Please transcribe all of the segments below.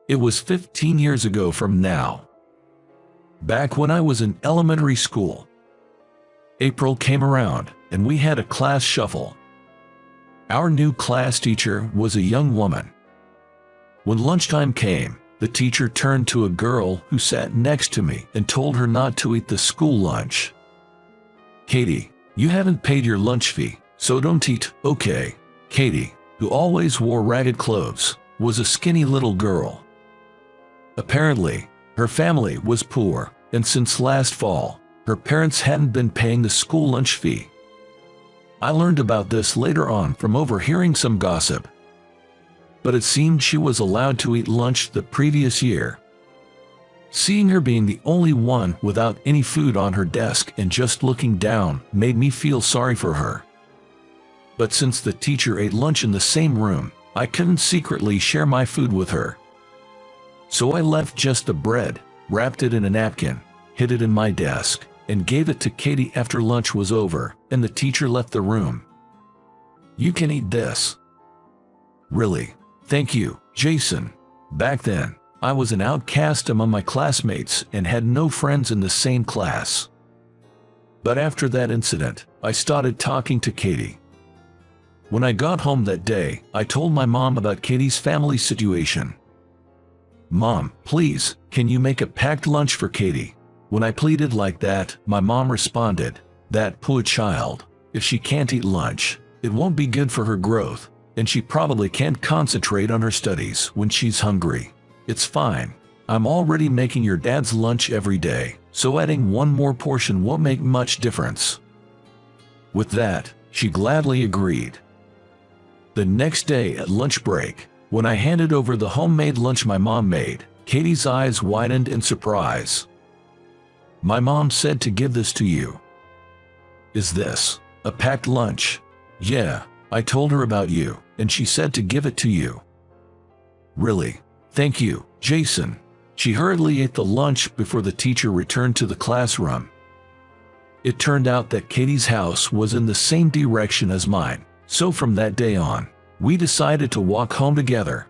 It was 15 years ago from now. Back when I was in elementary school. April came around, and we had a class shuffle. Our new class teacher was a young woman. When lunchtime came, the teacher turned to a girl who sat next to me and told her not to eat the school lunch. "Katie, you haven't paid your lunch fee, so don't eat, okay?" Katie, who always wore ragged clothes, was a skinny little girl. Apparently, her family was poor, and since last fall, her parents hadn't been paying the school lunch fee. I learned about this later on from overhearing some gossip. But it seemed she was allowed to eat lunch the previous year. Seeing her being the only one without any food on her desk and just looking down made me feel sorry for her. But since the teacher ate lunch in the same room, I couldn't secretly share my food with her. So I left just the bread, wrapped it in a napkin, hid it in my desk, and gave it to Katie after lunch was over, and the teacher left the room. "You can eat this." "Really? Thank you, Jason." Back then, I was an outcast among my classmates and had no friends in the same class. But after that incident, I started talking to Katie. When I got home that day, I told my mom about Katie's family situation. "Mom, please, can you make a packed lunch for Katie?" When I pleaded like that, my mom responded, "That poor child, if she can't eat lunch, it won't be good for her growth, and she probably can't concentrate on her studies when she's hungry. It's fine. I'm already making your dad's lunch every day, so adding one more portion won't make much difference." With that, she gladly agreed. The next day at lunch break, when I handed over the homemade lunch my mom made, Katie's eyes widened in surprise. "My mom said to give this to you." "Is this a packed lunch?" "Yeah, I told her about you, and she said to give it to you." "Really? Thank you, Jason." She hurriedly ate the lunch before the teacher returned to the classroom. It turned out that Katie's house was in the same direction as mine, so from that day on, we decided to walk home together.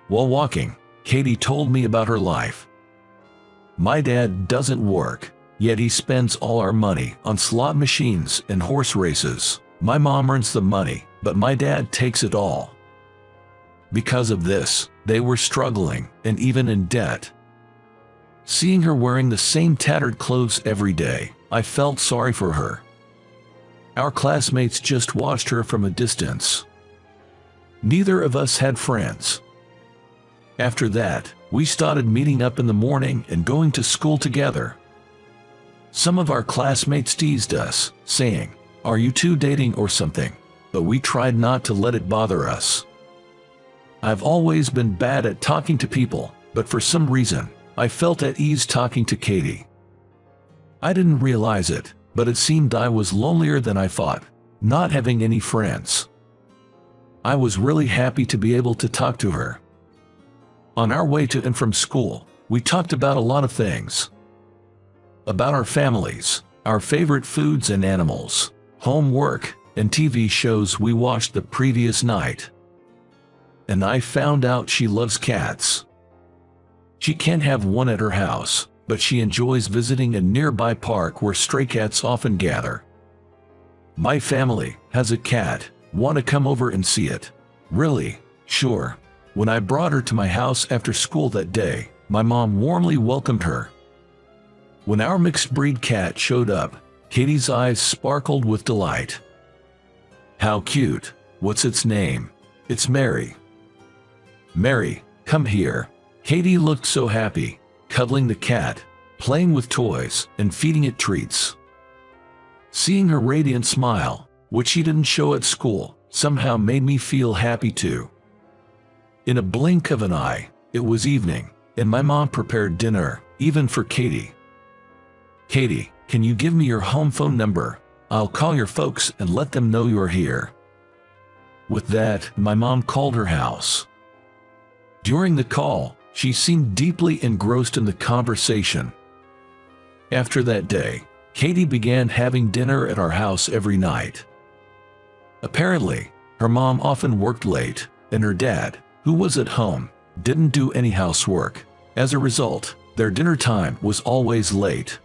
While walking, Katie told me about her life. "My dad doesn't work, yet he spends all our money on slot machines and horse races. My mom earns the money, but my dad takes it all." Because of this, they were struggling and even in debt. Seeing her wearing the same tattered clothes every day, I felt sorry for her. Our classmates just watched her from a distance. Neither of us had friends. After that, we started meeting up in the morning and going to school together. Some of our classmates teased us, saying, "Are you two dating or something?" But we tried not to let it bother us. I've always been bad at talking to people, but for some reason, I felt at ease talking to Katie. I didn't realize it, but it seemed I was lonelier than I thought, not having any friends. I was really happy to be able to talk to her. On our way to and from school, we talked about a lot of things. About our families, our favorite foods and animals, homework, and TV shows we watched the previous night. And I found out she loves cats. She can't have one at her house, but she enjoys visiting a nearby park where stray cats often gather. "My family has a cat. Want to come over and see it?" "Really? Sure." When I brought her to my house after school that day, my mom warmly welcomed her. When our mixed breed cat showed up, Katie's eyes sparkled with delight. "How cute. What's its name?" "It's Mary." "Mary, come here." Katie looked so happy, cuddling the cat, playing with toys, and feeding it treats. Seeing her radiant smile, which she didn't show at school, somehow made me feel happy too. In a blink of an eye, it was evening, and my mom prepared dinner, even for Katie. "Katie, can you give me your home phone number? I'll call your folks and let them know you're here." With that, my mom called her house. During the call, she seemed deeply engrossed in the conversation. After that day, Katie began having dinner at our house every night. Apparently, her mom often worked late, and her dad, who was at home, didn't do any housework. As a result, their dinner time was always late.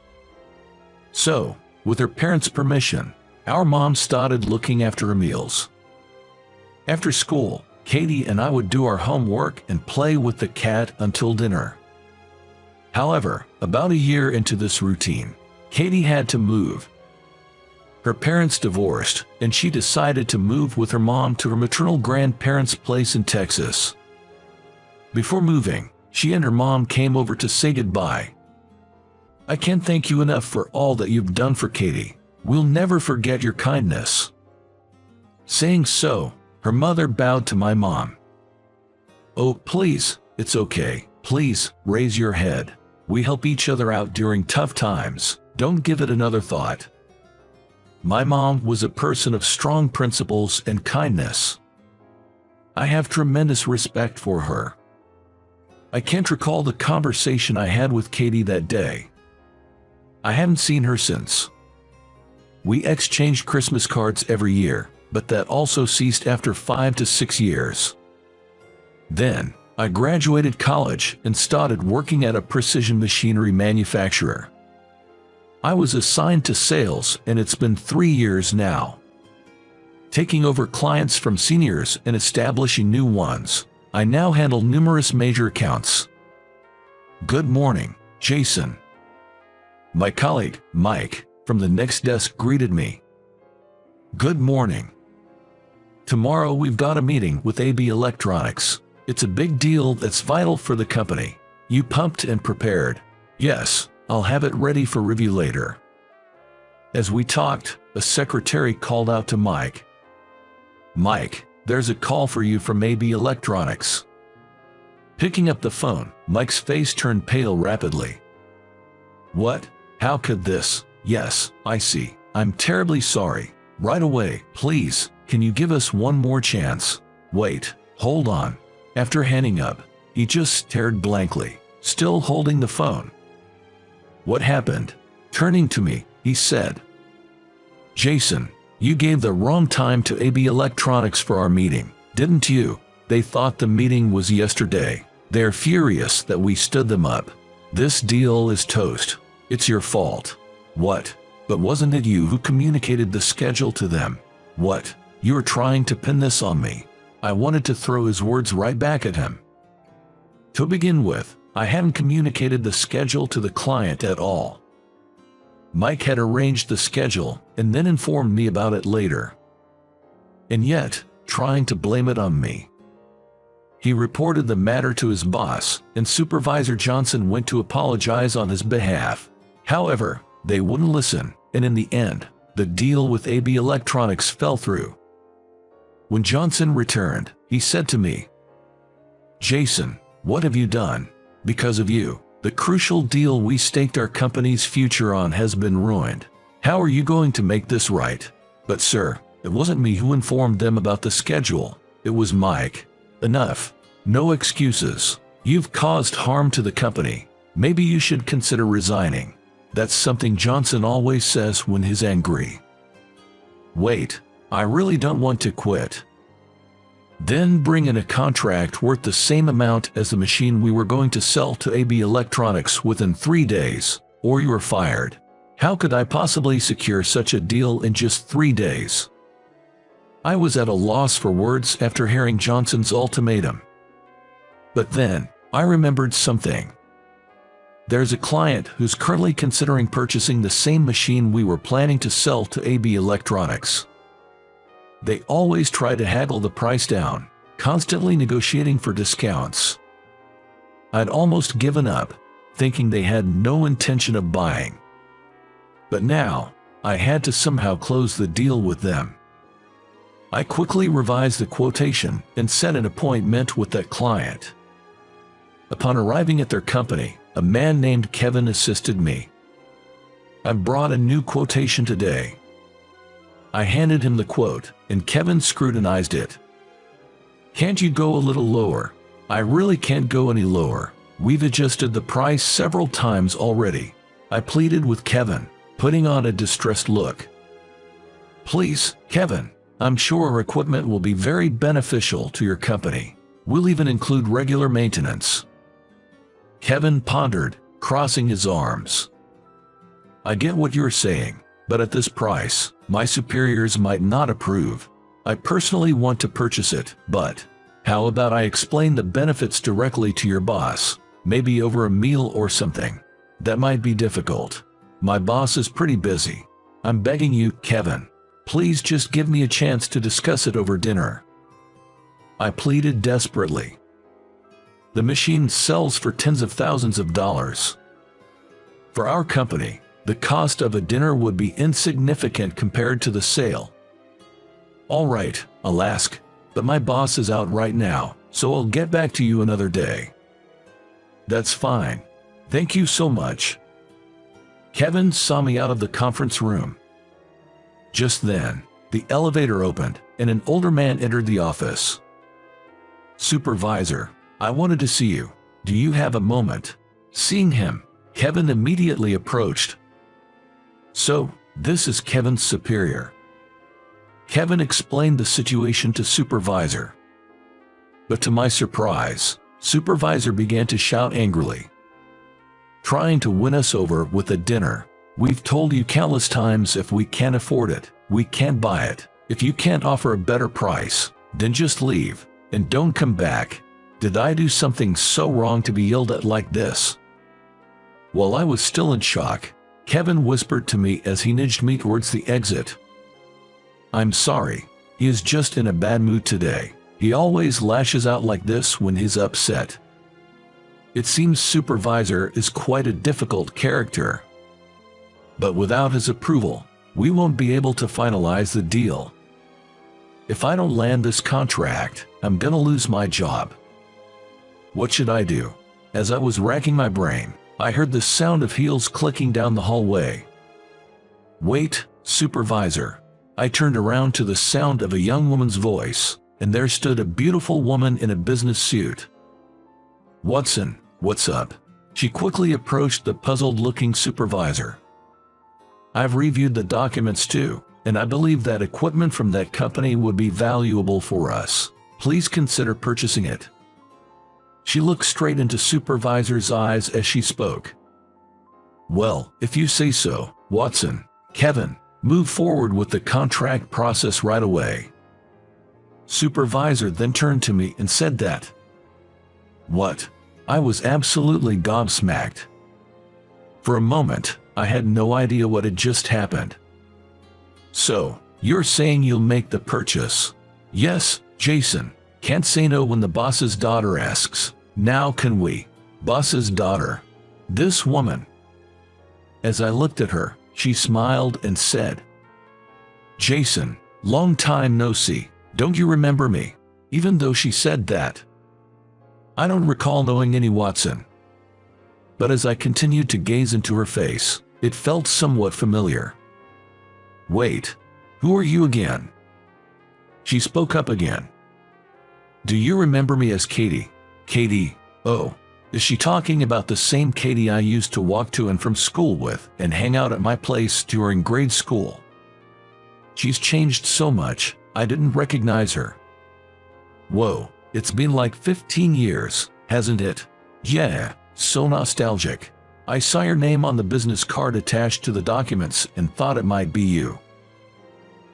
So, with her parents' permission, our mom started looking after her meals. After school, Katie and I would do our homework and play with the cat until dinner. However, about a year into this routine, Katie had to move. Her parents divorced, and she decided to move with her mom to her maternal grandparents' place in Texas. Before moving, she and her mom came over to say goodbye. "I can't thank you enough for all that you've done for Katie. We'll never forget your kindness." Saying so, her mother bowed to my mom. "Oh, please, it's okay. Please, raise your head. We help each other out during tough times. Don't give it another thought." My mom was a person of strong principles and kindness. I have tremendous respect for her. I can't recall the conversation I had with Katie that day. I haven't seen her since. We exchanged Christmas cards every year, but that also ceased after 5 to 6 years. Then, I graduated college and started working at a precision machinery manufacturer. I was assigned to sales, and it's been 3 years now. Taking over clients from seniors and establishing new ones, I now handle numerous major accounts. "Good morning, Jason." My colleague, Mike, from the next desk greeted me. "Good morning. Tomorrow we've got a meeting with AB Electronics. It's a big deal that's vital for the company. You pumped and prepared?" "Yes, I'll have it ready for review later." As we talked, a secretary called out to Mike. "Mike, there's a call for you from AB Electronics." Picking up the phone, Mike's face turned pale rapidly. "What? How could this? Yes, I see. I'm terribly sorry. Right away, please, can you give us one more chance?" "Wait, hold on." After hanging up, he just stared blankly, still holding the phone. "What happened?" Turning to me, he said, "Jason, you gave the wrong time to AB Electronics for our meeting, didn't you? They thought the meeting was yesterday. They're furious that we stood them up. This deal is toast. It's your fault." "What? But wasn't it you who communicated the schedule to them?" "What? You were trying to pin this on me." I wanted to throw his words right back at him. To begin with, I hadn't communicated the schedule to the client at all. Mike had arranged the schedule and then informed me about it later. And yet, trying to blame it on me. He reported the matter to his boss, and Supervisor Johnson went to apologize on his behalf. However, they wouldn't listen, and in the end, the deal with AB Electronics fell through. When Johnson returned, he said to me, "Jason, what have you done? Because of you, the crucial deal we staked our company's future on has been ruined. How are you going to make this right?" "But sir, it wasn't me who informed them about the schedule. It was Mike." "Enough. No excuses. You've caused harm to the company. Maybe you should consider resigning." That's something Johnson always says when he's angry. "Wait, I really don't want to quit." "Then bring in a contract worth the same amount as the machine we were going to sell to AB Electronics within 3 days, or you are fired." How could I possibly secure such a deal in just 3 days? I was at a loss for words after hearing Johnson's ultimatum. But then, I remembered something. There's a client who's currently considering purchasing the same machine we were planning to sell to AB Electronics. They always try to haggle the price down, constantly negotiating for discounts. I'd almost given up, thinking they had no intention of buying. But now, I had to somehow close the deal with them. I quickly revised the quotation and set an appointment with that client. Upon arriving at their company, a man named Kevin assisted me. "I brought a new quotation today." I handed him the quote, and Kevin scrutinized it. "Can't you go a little lower?" "I really can't go any lower. We've adjusted the price several times already," I pleaded with Kevin, putting on a distressed look. "Please, Kevin, I'm sure our equipment will be very beneficial to your company. We'll even include regular maintenance." Kevin pondered, crossing his arms. "I get what you're saying, but at this price, my superiors might not approve. I personally want to purchase it, but how about I explain the benefits directly to your boss, maybe over a meal or something?" "That might be difficult. My boss is pretty busy. I'm begging you, Kevin. Please just give me a chance to discuss it over dinner," I pleaded desperately. "The machine sells for tens of thousands of dollars. For our company, the cost of a dinner would be insignificant compared to the sale." "All right, I'll ask, but my boss is out right now, so I'll get back to you another day." "That's fine. Thank you so much." Kevin saw me out of the conference room. Just then, the elevator opened, and an older man entered the office. "Supervisor, I wanted to see you. Do you have a moment?" Seeing him, Kevin immediately approached. "So, this is Kevin's superior." Kevin explained the situation to Supervisor. But to my surprise, Supervisor began to shout angrily. "Trying to win us over with a dinner. We've told you countless times if we can't afford it, we can't buy it. If you can't offer a better price, then just leave, and don't come back. Did I do something so wrong to be yelled at like this?" While I was still in shock, Kevin whispered to me as he nudged me towards the exit. "I'm sorry. He is just in a bad mood today. He always lashes out like this when he's upset. It seems Supervisor is quite a difficult character. But without his approval, we won't be able to finalize the deal. If I don't land this contract, I'm gonna lose my job. What should I do?" As I was racking my brain, I heard the sound of heels clicking down the hallway. "Wait, Supervisor." I turned around to the sound of a young woman's voice, and there stood a beautiful woman in a business suit. "Watson, what's up?" She quickly approached the puzzled-looking Supervisor. "I've reviewed the documents too, and I believe that equipment from that company would be valuable for us. Please consider purchasing it." She looked straight into Supervisor's eyes as she spoke. "Well, if you say so, Watson." "Kevin, move forward with the contract process right away." Supervisor then turned to me and said that. "What?" I was absolutely gobsmacked. For a moment, I had no idea what had just happened. "So, you're saying you'll make the purchase?" "Yes, Jason. Can't say no when the boss's daughter asks. Now can we?" "Boss's daughter?" "This woman." As I looked at her, she smiled and said, "Jason, long time no see. Don't you remember me?" Even though she said that, I don't recall knowing any Watson. But as I continued to gaze into her face, it felt somewhat familiar. "Wait, who are you again?" She spoke up again. "Do you remember me as Katie?" "Katie? Oh, is she talking about the same Katie I used to walk to and from school with and hang out at my place during grade school? She's changed so much, I didn't recognize her." "Whoa, it's been like 15 years, hasn't it?" "Yeah, so nostalgic. I saw your name on the business card attached to the documents and thought it might be you."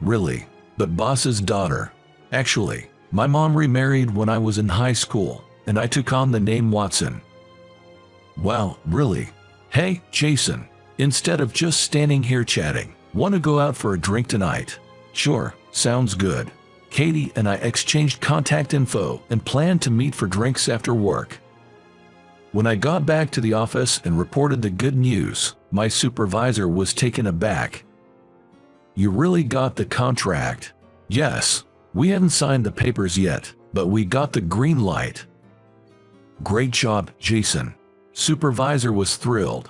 "Really? But boss's daughter?" "Actually, my mom remarried when I was in high school, and I took on the name Watson." "Wow, really? Hey, Jason, instead of just standing here chatting, want to go out for a drink tonight?" "Sure, sounds good." Katie and I exchanged contact info and planned to meet for drinks after work. When I got back to the office and reported the good news, my supervisor was taken aback. "You really got the contract?" "Yes, we haven't signed the papers yet, but we got the green light." "Great job, Jason." Supervisor was thrilled.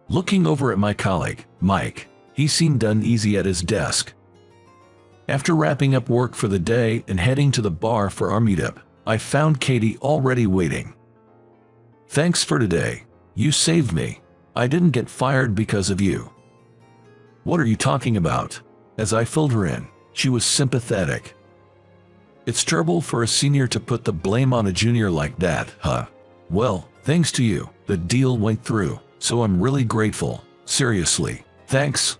Looking over at my colleague, Mike, he seemed uneasy at his desk. After wrapping up work for the day and heading to the bar for our meetup, I found Katie already waiting. "Thanks for today. You saved me. I didn't get fired because of you." "What are you talking about?" As I filled her in, she was sympathetic. It's terrible for a senior to put the blame on a junior like that, huh? Well, thanks to you, the deal went through, so I'm really grateful. Seriously, thanks."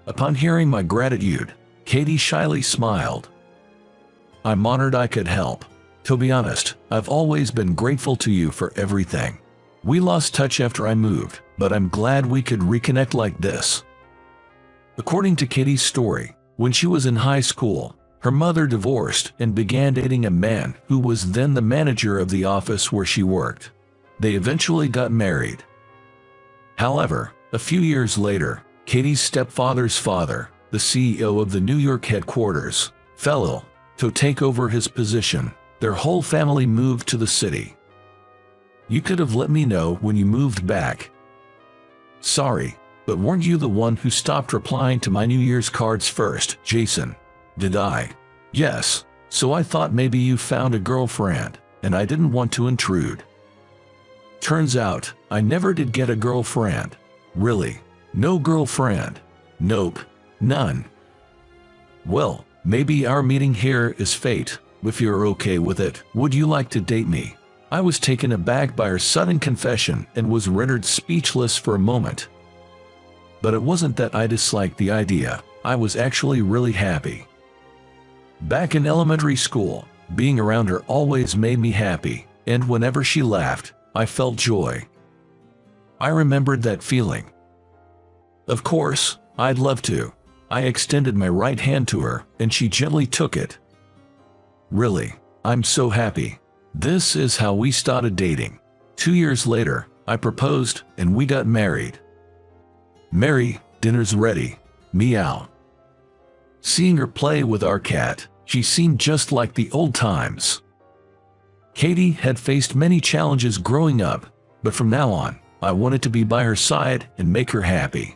Upon hearing my gratitude, Katie shyly smiled. "I'm honored I could help. To be honest, I've always been grateful to you for everything. We lost touch after I moved, but I'm glad we could reconnect like this." According to Katie's story, when she was in high school, her mother divorced and began dating a man who was then the manager of the office where she worked. They eventually got married. However, a few years later, Katie's stepfather's father, the CEO of the New York headquarters, fell ill. To take over his position, their whole family moved to the city. "You could have let me know when you moved back." "Sorry, but weren't you the one who stopped replying to my New Year's cards first, Jason?" "Did I?" "Yes, so I thought maybe you found a girlfriend, and I didn't want to intrude." Turns out, I never did get a girlfriend. "Really? No girlfriend?" "Nope, none." "Well, maybe our meeting here is fate. If you're okay with it, would you like to date me?" I was taken aback by her sudden confession and was rendered speechless for a moment. But it wasn't that I disliked the idea, I was actually really happy. Back in elementary school, being around her always made me happy, and whenever she laughed, I felt joy. I remembered that feeling. Of course, I'd love to. I extended my right hand to her, and she gently took it. "Really, I'm so happy." This is how we started dating. 2 years later, I proposed, and we got married. "Mary, dinner's ready." Meow. Seeing her play with our cat, she seemed just like the old times. Katie had faced many challenges growing up, but from now on, I wanted to be by her side and make her happy.